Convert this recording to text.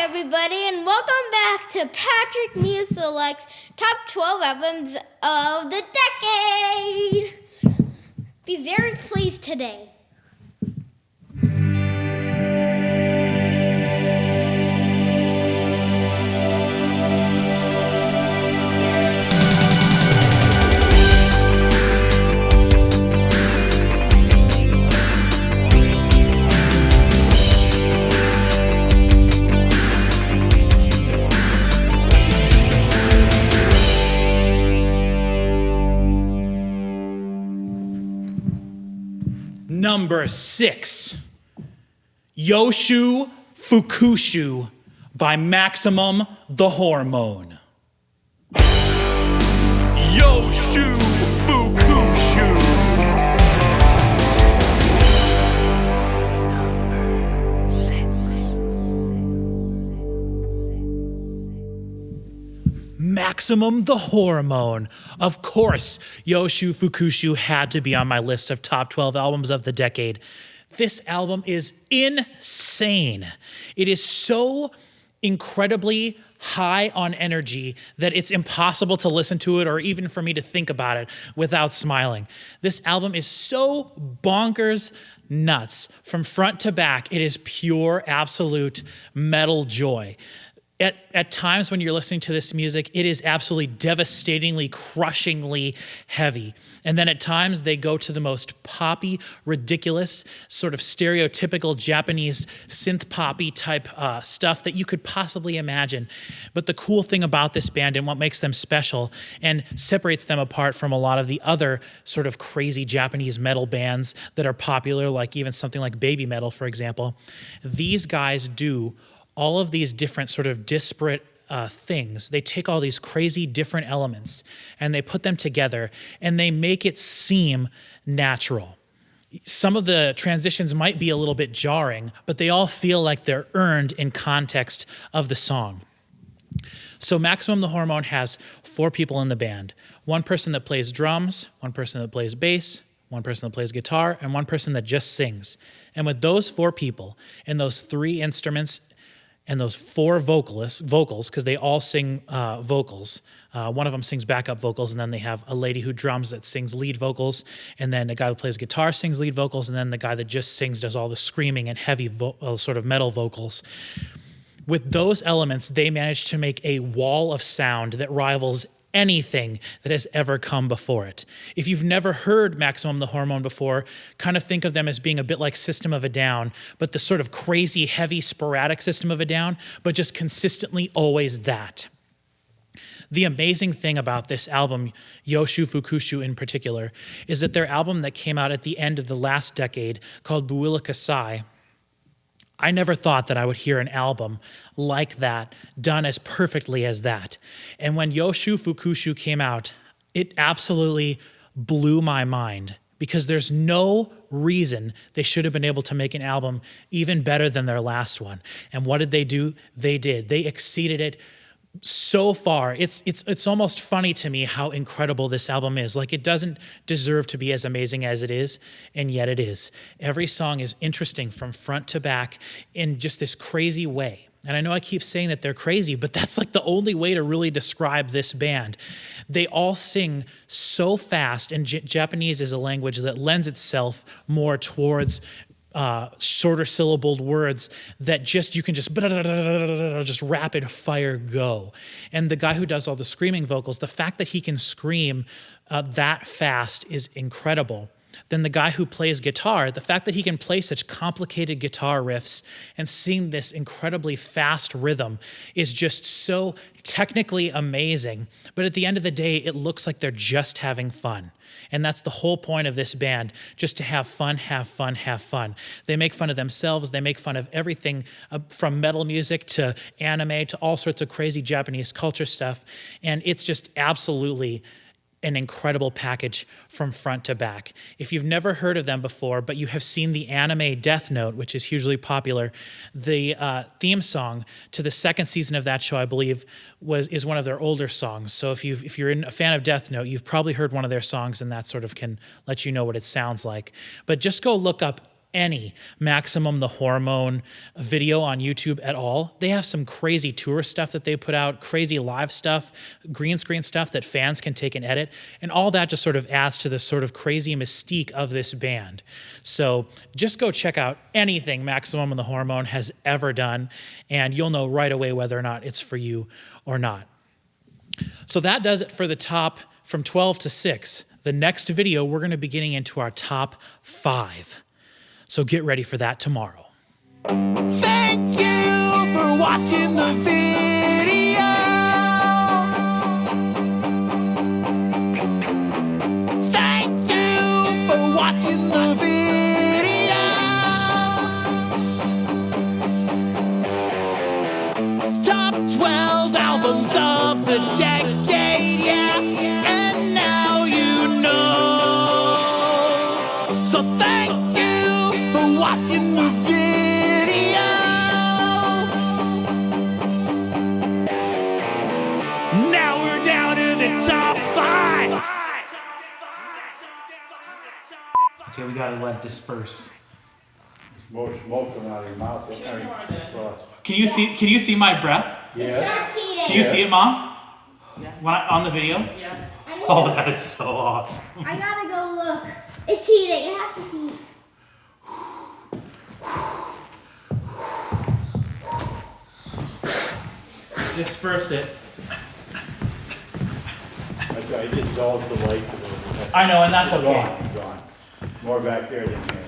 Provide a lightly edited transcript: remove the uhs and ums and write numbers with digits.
everybody, and welcome back to Patrick Musilek's Top 12 Albums of the Decade. Be very pleased today. Number 6, Yoshu Fukushu by Maximum the Hormone. Yoshu Fukushu. Number 6. Maximum the Hormone. Of course, Yoshu Fukushu had to be on my list of top 12 albums of the decade. This album is insane. It is so incredibly high on energy that it's impossible to listen to it or even for me to think about it without smiling. This album is so bonkers nuts. From front to back, it is pure, absolute metal joy. At times when you're listening to this music, it is absolutely devastatingly, crushingly heavy. And then at times they go to the most poppy, ridiculous, sort of stereotypical Japanese synth poppy type stuff that you could possibly imagine. But the cool thing about this band and what makes them special and separates them apart from a lot of the other sort of crazy Japanese metal bands that are popular, like even something like Baby Metal, for example, these guys do all of these different sort of disparate things. They take all these crazy different elements and they put them together and they make it seem natural. Some of the transitions might be a little bit jarring, but they all feel like they're earned in context of the song. So Maximum the Hormone has 4 people in the band. One person that plays drums, one person that plays bass, one person that plays guitar, and one person that just sings. And with those 4 people and those 3 instruments and those 4 vocals, because they all sing vocals. One of them sings backup vocals, and then they have a lady who drums that sings lead vocals, and then a guy that plays guitar sings lead vocals, and then the guy that just sings does all the screaming and heavy sort of metal vocals. With those elements, they managed to make a wall of sound that rivals anything that has ever come before it. If you've never heard Maximum the Hormone before, kind of think of them as being a bit like System of a Down, but the sort of crazy, heavy, sporadic System of a Down, but just consistently always that. The amazing thing about this album, Yoshu Fukushu in particular, is that their album that came out at the end of the last decade called Buila Kasai, I never thought that I would hear an album like that done as perfectly as that. And when Yoshu Fukushu came out, it absolutely blew my mind because there's no reason they should have been able to make an album even better than their last one. And what did they do? They did. They exceeded it so far. It's almost funny to me how incredible this album is. Like, it doesn't deserve to be as amazing as it is, and yet it is. Every song is interesting from front to back in just this crazy way. And I know I keep saying that they're crazy, but that's like the only way to really describe this band. They all sing so fast, and Japanese is a language that lends itself more towards shorter syllabled words that you can just rapid fire go. And the guy who does all the screaming vocals, the fact that he can scream that fast is incredible. Then the guy who plays guitar, the fact that he can play such complicated guitar riffs and sing this incredibly fast rhythm is just so technically amazing. But at the end of the day, it looks like they're just having fun. And that's the whole point of this band, just to have fun, have fun, have fun. They make fun of themselves. They make fun of everything from metal music to anime to all sorts of crazy Japanese culture stuff. And it's just absolutely an incredible package from front to back. If you've never heard of them before, but you have seen the anime Death Note, which is hugely popular, the theme song to the second season of that show, I believe, is one of their older songs. So if you're a fan of Death Note, you've probably heard one of their songs, and that sort of can let you know what it sounds like. But just go look up any Maximum the Hormone video on YouTube at all. They have some crazy tour stuff that they put out, crazy live stuff, green screen stuff that fans can take and edit, and all that just sort of adds to the sort of crazy mystique of this band. So just go check out anything Maximum and the Hormone has ever done, and you'll know right away whether or not it's for you or not. So that does it for the top from 12 to 6. The next video, we're going to be getting into our top 5. So get ready for that tomorrow. Thank you for watching the video. Thank you for watching the video. Top 12 albums of the decade, yeah. And now you know. So thank you for watching the video. Now we're down to the top 5. Okay, we gotta let it disperse. More smoke coming out of your mouth. Can you see my breath? Yes. Can you see it, Mom? Yeah. When on the video? Yeah. Oh, that is so awesome. I gotta go look. It's heating. It has to heat. Disperse it. I just dulls the lights a little bit. I know, and that's It's okay. gone. It's gone. More back there than here.